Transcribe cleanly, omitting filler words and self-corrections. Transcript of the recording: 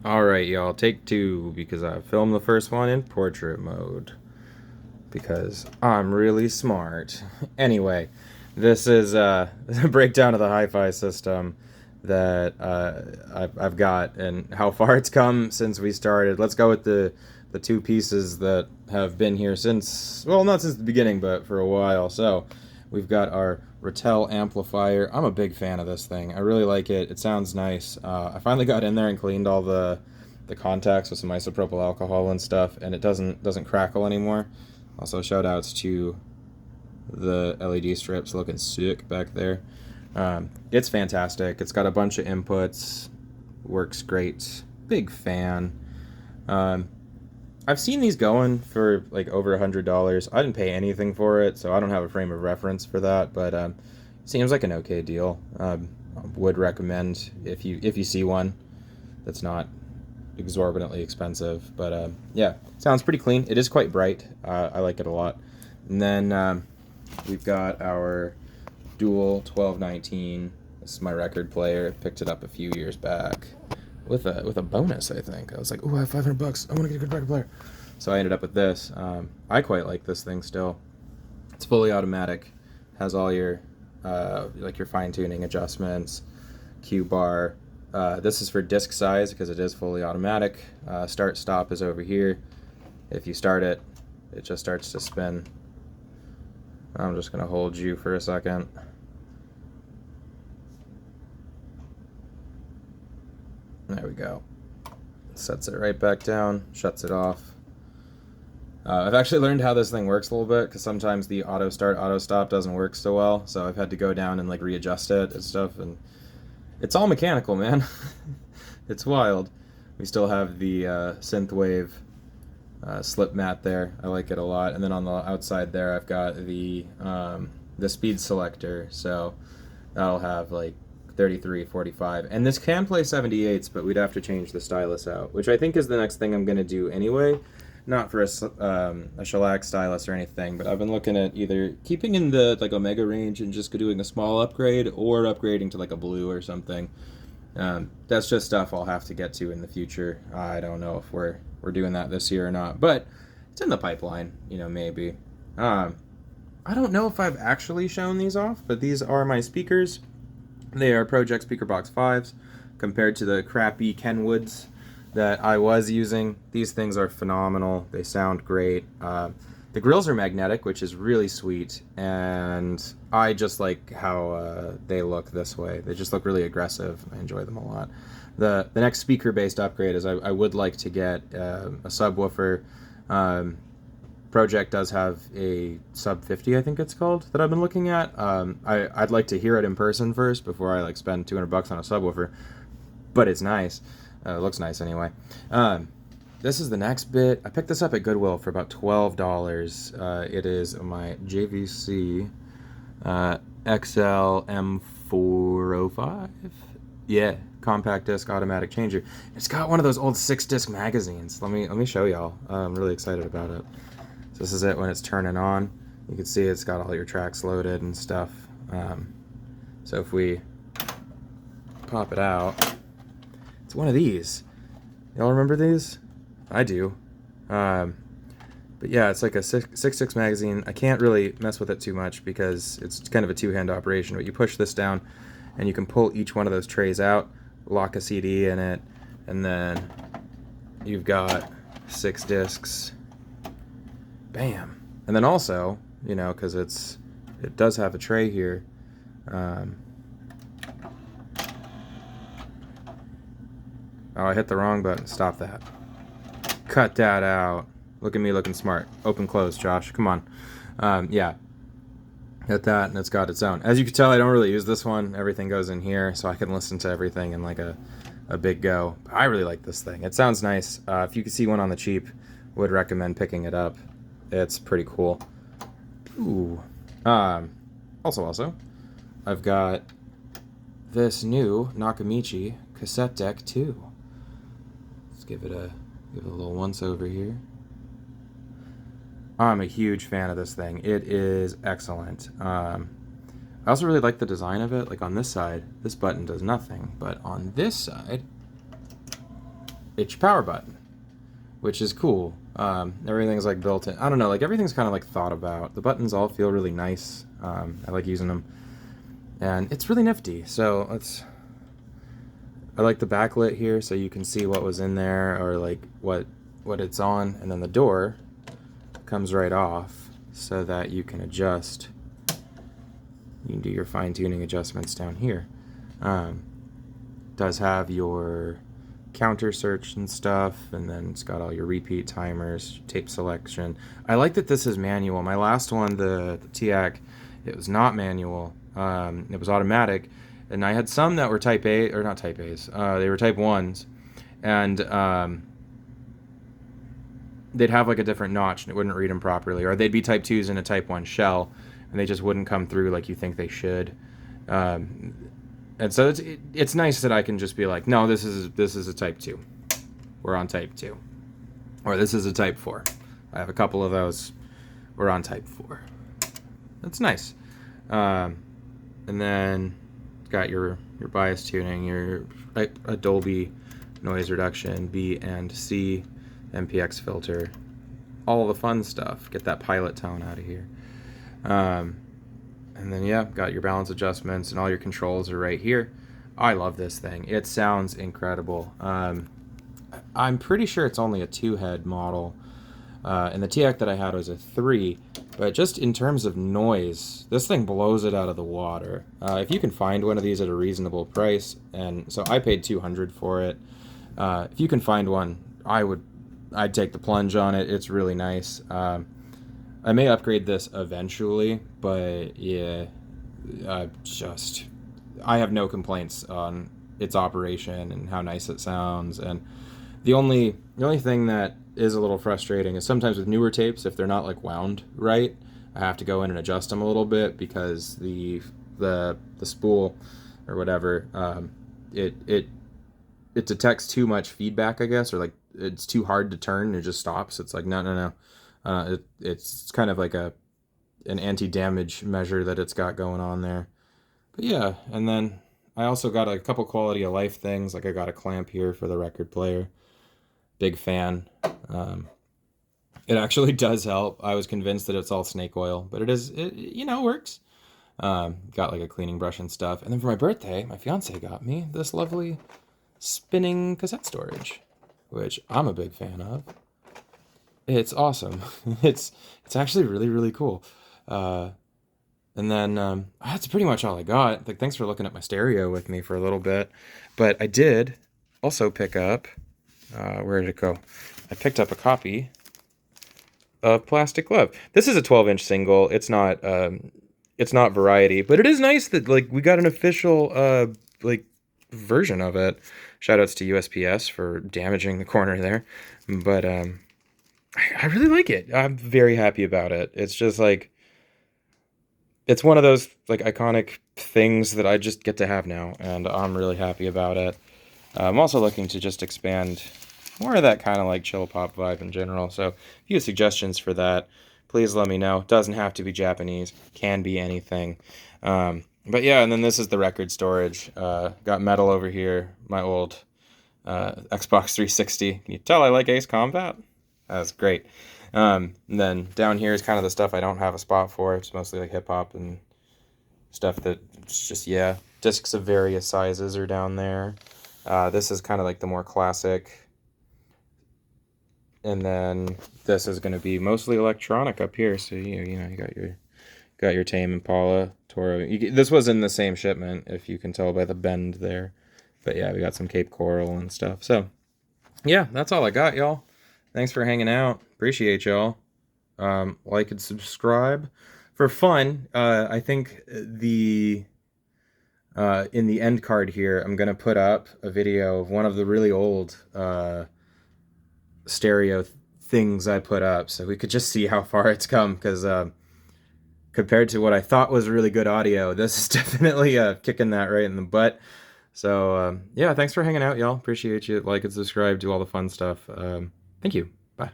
Alright, y'all, take two, because I filmed the first one in portrait mode. Because I'm really smart. Anyway, this is a breakdown of the hi-fi system that I've got and how far it's come since we started. Let's go with the two pieces that have been here since, well, not since the beginning, but for a while. So, we've got our Rattel amplifier. I'm a big fan of this thing. I really like it. It sounds nice. I finally got in there and cleaned all the contacts with some isopropyl alcohol and stuff, and it doesn't crackle anymore. Also, shout outs to the LED strips looking sick back there. It's fantastic. It's got a bunch of inputs. Works great. Big fan. Um, I've seen these going for like over $100. I didn't pay anything for it, so I don't have a frame of reference for that. But seems like an okay deal. Would recommend if you see one that's not exorbitantly expensive. But yeah, sounds pretty clean. It is quite bright. I like it a lot. And then we've got our dual 1219. This is my record player. Picked it up a few years back with a bonus, I think. I was like, "Ooh, I have $500. I want to get a good record player." So I ended up with this. I quite like this thing still. It's fully automatic. Has all your like your fine tuning adjustments, Q bar. This is for disc size because it is fully automatic. Start stop is over here. If you start it, it just starts to spin. I'm just gonna hold you for a second. There we go. Sets it right back down, shuts it off. I've actually learned how this thing works a little bit because sometimes the auto start, auto stop doesn't work so well. So I've had to go down and like readjust it and stuff, and it's all mechanical, man. It's wild. We still have the synthwave slip mat there. I like it a lot. And then on the outside there, I've got the speed selector. So that'll have like 33, 45. And this can play 78s, but we'd have to change the stylus out, which I think is the next thing I'm going to do anyway. Not for a shellac stylus or anything, but I've been looking at either keeping in the like Omega range and just doing a small upgrade, or upgrading to like a blue or something. That's just stuff I'll have to get to in the future. I don't know if we're doing that this year or not, but it's in the pipeline. Maybe. I don't know if I've actually shown these off, but these are my speakers. They are Project Speaker Box 5s compared to the crappy Kenwoods that I was using. These things are phenomenal. They sound great. The grills are magnetic, which is really sweet, and I just like how they look this way. They just look really aggressive. I enjoy them a lot. The next speaker-based upgrade is I would like to get a subwoofer. Project does have a sub 50, I think it's called, that I've been looking at. I'd like to hear it in person first before I like spend $200 on a subwoofer, but it's nice. It looks nice anyway. This is the next bit. I picked this up at Goodwill for about $12. It is my JVC XL M405. Yeah, compact disc automatic changer. It's got one of those old 6-disc magazines. Let me show y'all. I'm really excited about it. So this is it when it's turning on. You can see it's got all your tracks loaded and stuff. So if we pop it out, it's one of these. Y'all remember these? I do. But yeah, it's like a 6-disc magazine. I can't really mess with it too much because it's kind of a two-hand operation. But you push this down, and you can pull each one of those trays out, lock a CD in it, and then you've got 6 discs. Bam. And then also, because it does have a tray here. Oh, I hit the wrong button. Stop that. Cut that out. Look at me looking smart. Open, close, Josh. Come on. Yeah. Hit that, and it's got its own. As you can tell, I don't really use this one. Everything goes in here, so I can listen to everything in like a big go. I really like this thing. It sounds nice. If you could see one on the cheap, would recommend picking it up. It's pretty cool. Ooh. Also, I've got this new Nakamichi cassette deck too. Let's give it a little once over here. I'm a huge fan of this thing. It is excellent. I also really like the design of it. Like on this side, this button does nothing, but on this side, it's your power button, which is cool. Everything's like built in. I don't know, like everything's kind of like thought about. The buttons all feel really nice. I like using them, and it's really nifty. So I like the backlit here, so you can see what was in there or like what it's on, and then the door comes right off so that you can adjust. You can do your fine-tuning adjustments down here. Does have your counter search and stuff, and then it's got all your repeat timers, tape selection. I like that this is manual. My last one, the TIAC, it was not manual. It was automatic, and I had some that were Type A, or not Type A's. They were Type 1s, and they'd have like a different notch, and it wouldn't read them properly, or they'd be Type 2s in a Type 1 shell, and they just wouldn't come through like you think they should. And so it's nice that I can just be like, no, this is a Type 2. We're on Type 2. Or this is a Type 4. I have a couple of those. We're on Type 4. That's nice. And then got your bias tuning, your Dolby noise reduction, B and C, MPX filter, all the fun stuff. Get that pilot tone out of here. And then, yeah, got your balance adjustments, and all your controls are right here. I love this thing. It sounds incredible. I'm pretty sure it's only a 2-head model, and the TIAC that I had was a 3, but just in terms of noise, this thing blows it out of the water. If you can find one of these at a reasonable price, and so I paid $200 for it. If you can find one, I'd take the plunge on it. It's really nice. I may upgrade this eventually, but yeah, I have no complaints on its operation and how nice it sounds. And the only thing that is a little frustrating is sometimes with newer tapes, if they're not like wound right, I have to go in and adjust them a little bit because the spool or whatever, it detects too much feedback, I guess, or like it's too hard to turn and it just stops. It's like no. It's kind of like an anti-damage measure that it's got going on there. But yeah, and then I also got a couple quality of life things. Like I got a clamp here for the record player. Big fan. It actually does help. I was convinced that it's all snake oil, but it works. Got like a cleaning brush and stuff. And then for my birthday, my fiance got me this lovely spinning cassette storage, which I'm a big fan of. It's awesome. It's actually really, really cool. And then that's pretty much all I got. Like, thanks for looking at my stereo with me for a little bit. But I did also pick up, where did it go? I picked up a copy of Plastic Love. This is a 12-inch single. It's not variety, but it is nice that like we got an official like version of it. Shoutouts to USPS for damaging the corner there. But I really like it. I'm very happy about it. It's just like, it's one of those like iconic things that I just get to have now, and I'm really happy about it. I'm also looking to just expand more of that kind of like chill pop vibe in general. So if you have suggestions for that, please let me know. Doesn't have to be Japanese, can be anything. But yeah, and then this is the record storage. Got metal over here, my old Xbox 360. Can you tell I like Ace Combat? That's great. And then down here is kind of the stuff I don't have a spot for. It's mostly like hip hop and stuff that it's just, yeah. Discs of various sizes are down there. This is kind of like the more classic. And then this is going to be mostly electronic up here. So you got your Tame Impala, Toro. This was in the same shipment, if you can tell by the bend there. But yeah, we got some Cape Coral and stuff. So yeah, that's all I got, y'all. Thanks for hanging out. Appreciate y'all. Like and subscribe. For fun, I think in the end card here, I'm going to put up a video of one of the really old stereo things I put up, so we could just see how far it's come, because compared to what I thought was really good audio, this is definitely kicking that right in the butt. So yeah, thanks for hanging out, y'all. Appreciate you. Like and subscribe, do all the fun stuff. Thank you. Bye.